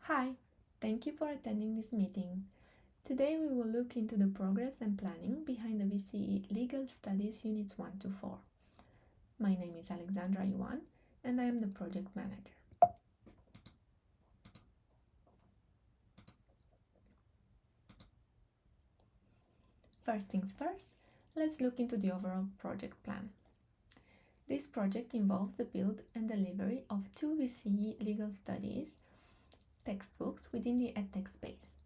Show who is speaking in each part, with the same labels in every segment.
Speaker 1: Hi, thank you for attending this meeting. Today we will look into the progress and planning behind the VCE Legal Studies Units 1 to 4. My name is Alexandra Ioan and I am the project manager. First things first, let's look into the overall project plan. This project involves the build and delivery of 2 VCE Legal Studies textbooks within the EdTech space.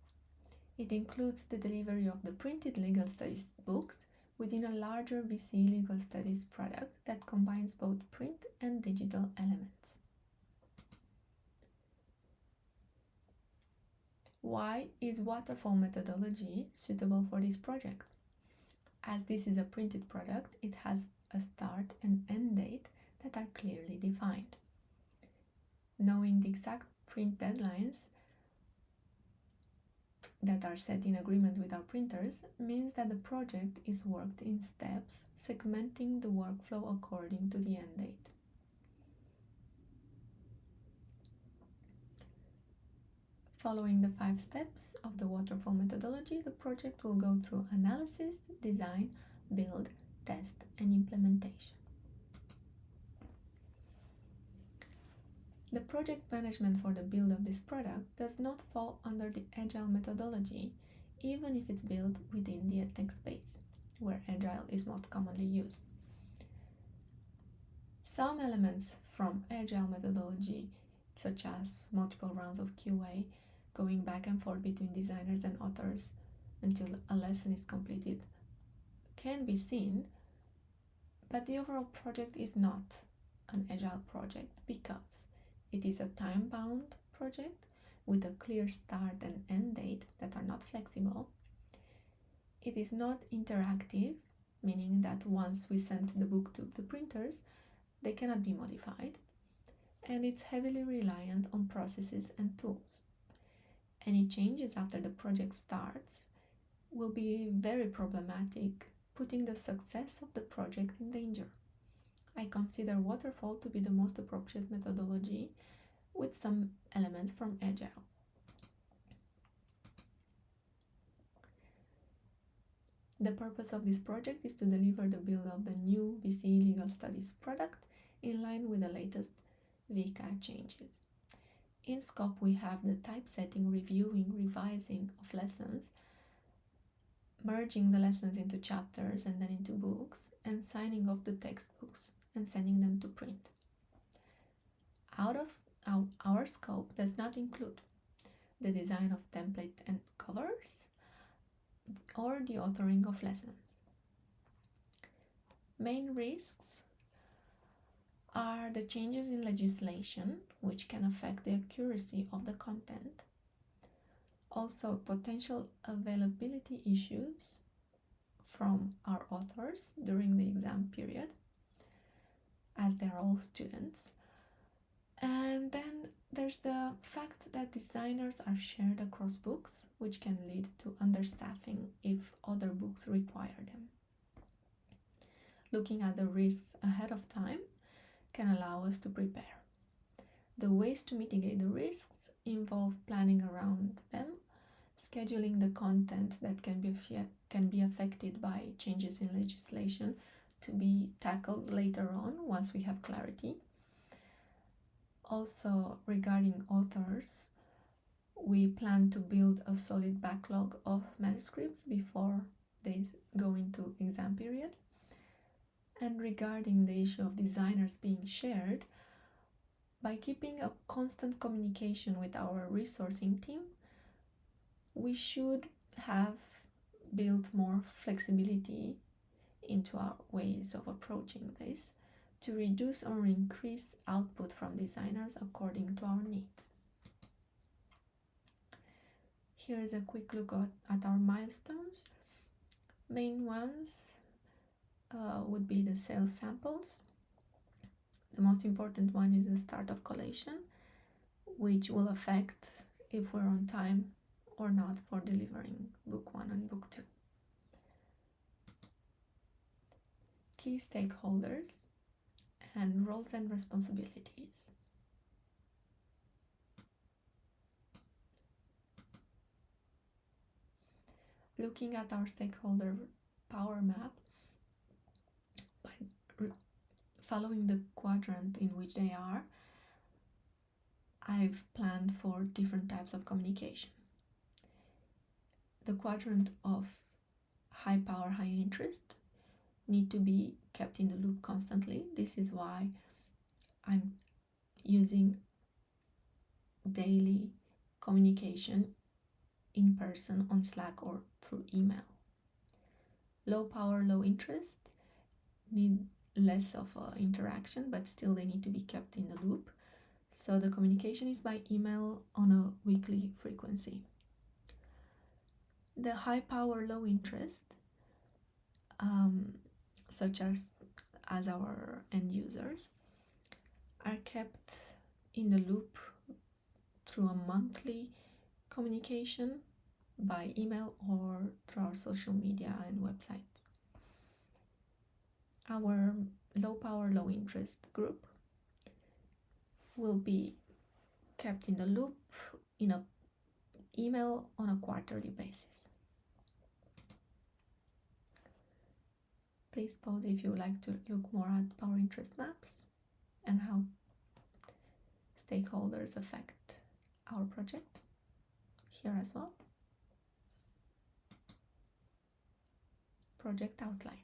Speaker 1: It includes the delivery of the printed legal studies books within a larger VCE Legal Studies product that combines both print and digital elements. Why is waterfall methodology suitable for this project? As this is a printed product, it has a start and end date that are clearly defined. Knowing the exact print deadlines that are set in agreement with our printers means that the project is worked in steps, segmenting the workflow according to the end date. Following the 5 steps of the waterfall methodology, the project will go through analysis, design, build, test, and implementation. The project management for the build of this product does not fall under the Agile methodology, even if it's built within the EdTech space, where Agile is most commonly used. Some elements from Agile methodology, such as multiple rounds of QA, going back and forth between designers and authors until a lesson is completed, can be seen, but the overall project is not an Agile project because it is a time-bound project with a clear start and end date that are not flexible. It is not interactive, meaning that once we send the book to the printers, they cannot be modified, and it's heavily reliant on processes and tools. Any changes after the project starts will be very problematic, putting the success of the project in danger. I consider waterfall to be the most appropriate methodology with some elements from Agile. The purpose of this project is to deliver the build of the new VCE Legal Studies product in line with the latest VCA changes. In scope, we have the typesetting, reviewing, revising of lessons, merging the lessons into chapters and then into books, and signing off the textbooks and sending them to print. Our scope does not include the design of template and covers or the authoring of lessons. Main risks are the changes in legislation, which can affect the accuracy of the content. Also, potential availability issues from our authors during the exam period, as they are all students. And then there's the fact that designers are shared across books, which can lead to understaffing if other books require them. Looking at the risks ahead of time can allow us to prepare. The ways to mitigate the risks involve planning around them, scheduling the content that can be affected by changes in legislation to be tackled later on once we have clarity. Also, regarding authors, we plan to build a solid backlog of manuscripts before they go into exam period. And regarding the issue of designers being shared, by keeping a constant communication with our resourcing team, we should have built more flexibility into our ways of approaching this to reduce or increase output from designers according to our needs. Here is a quick look at our milestones. Main ones would be the sales samples. The most important one is the start of collation, which will affect if we're on time or not for delivering book 1 and book 2. Key stakeholders and roles and responsibilities. Looking at our stakeholder power map, by following the quadrant in which they are, I've planned for different types of communication. The quadrant of high power, high interest need to be kept in the loop constantly. This is why I'm using daily communication in person on Slack or through email. Low power, low interest need less of interaction, but still they need to be kept in the loop. So the communication is by email on a weekly frequency. The high power, low interest, such as our end users, are kept in the loop through a monthly communication by email or through our social media and website. Our low power, low interest group will be kept in the loop in an email on a quarterly basis. Please pause if you would like to look more at power interest maps and how stakeholders affect our project here as well. Project outline.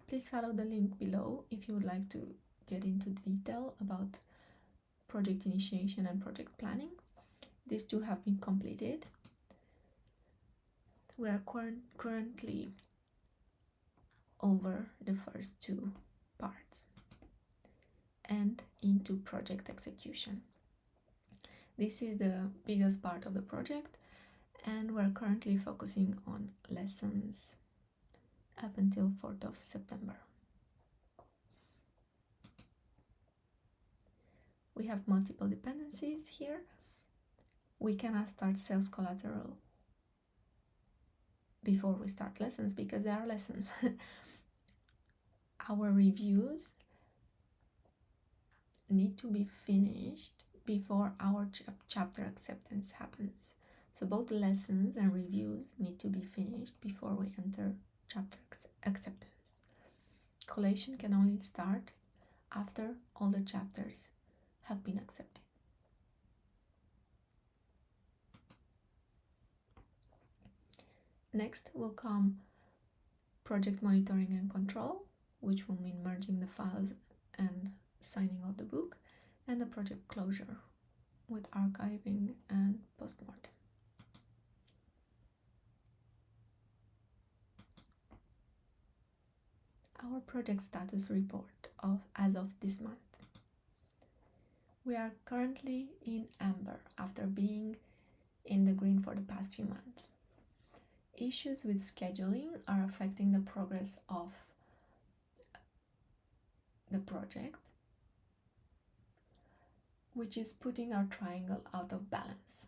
Speaker 1: Please follow the link below if you would like to get into detail about project initiation and project planning. These two have been completed. We are currently over the first two parts and into project execution. This is the biggest part of the project, and we're currently focusing on lessons up until 4th of September. We have multiple dependencies here. We cannot start sales collateral before we start lessons because they are lessons. Our reviews need to be finished before our chapter acceptance happens. So both lessons and reviews need to be finished before we enter chapter acceptance. Collation can only start after all the chapters have been accepted. Next will come project monitoring and control, which will mean merging the files and signing of the book, and the project closure with archiving and postmortem. Our project status report as of this month. We are currently in amber after being in the green for the past few months. Issues with scheduling are affecting the progress of the project, which is putting our triangle out of balance.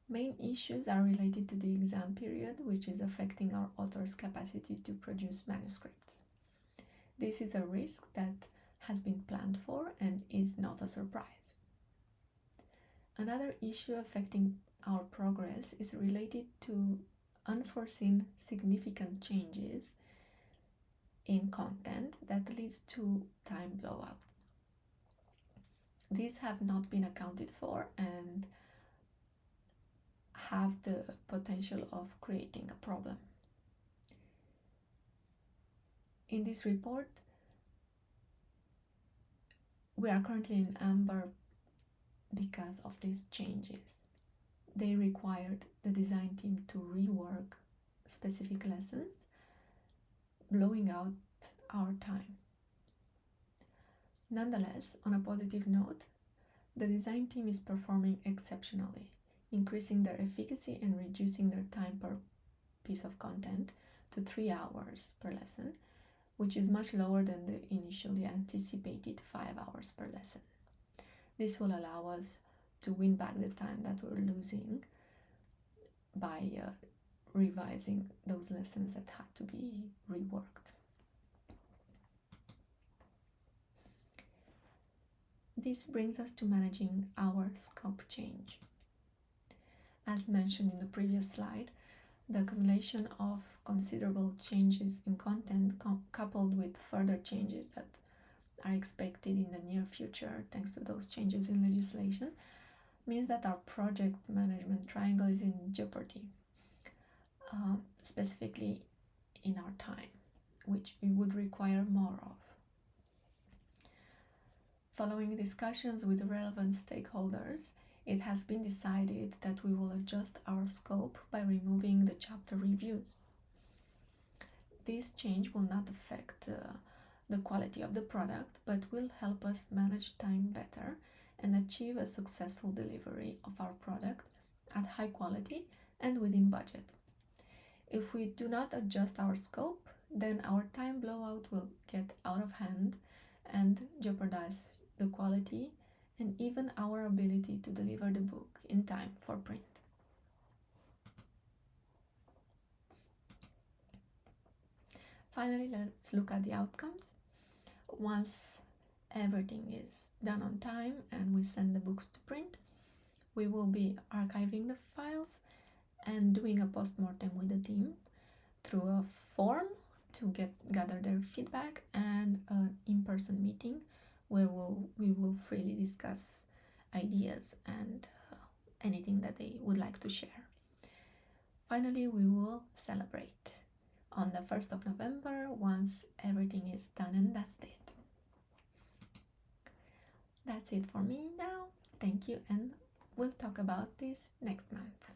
Speaker 1: Main issues are related to the exam period, which is affecting our author's capacity to produce manuscripts. This is a risk that has been planned for and is not a surprise. Another issue affecting our progress is related to unforeseen significant changes in content that leads to time blowouts. These have not been accounted for and have the potential of creating a problem. In this report, we are currently in amber because of these changes. They required the design team to rework specific lessons, blowing out our time. Nonetheless, on a positive note, the design team is performing exceptionally, increasing their efficacy and reducing their time per piece of content to 3 hours per lesson, which is much lower than the initially anticipated 5 hours per lesson. This will allow us to win back the time that we're losing by revising those lessons that had to be reworked. This brings us to managing our scope change. As mentioned in the previous slide, the accumulation of considerable changes in content coupled with further changes that are expected in the near future thanks to those changes in legislation means that our project management triangle is in jeopardy, specifically in our time, which we would require more of. Following discussions with relevant stakeholders, it has been decided that we will adjust our scope by removing the chapter reviews. This change will not affect the quality of the product, but will help us manage time better and achieve a successful delivery of our product at high quality and within budget. If we do not adjust our scope, then our time blowout will get out of hand and jeopardize the quality and even our ability to deliver the book in time for print. Finally, let's look at the outcomes. Once everything is done on time and we send the books to print, we will be archiving the files and doing a post-mortem with the team through a form to gather their feedback and an in-person meeting where we will freely discuss ideas and anything that they would like to share. Finally, we will celebrate on the 1st of November once everything is done and dusted. That's it for me now. Thank you, and we'll talk about this next month.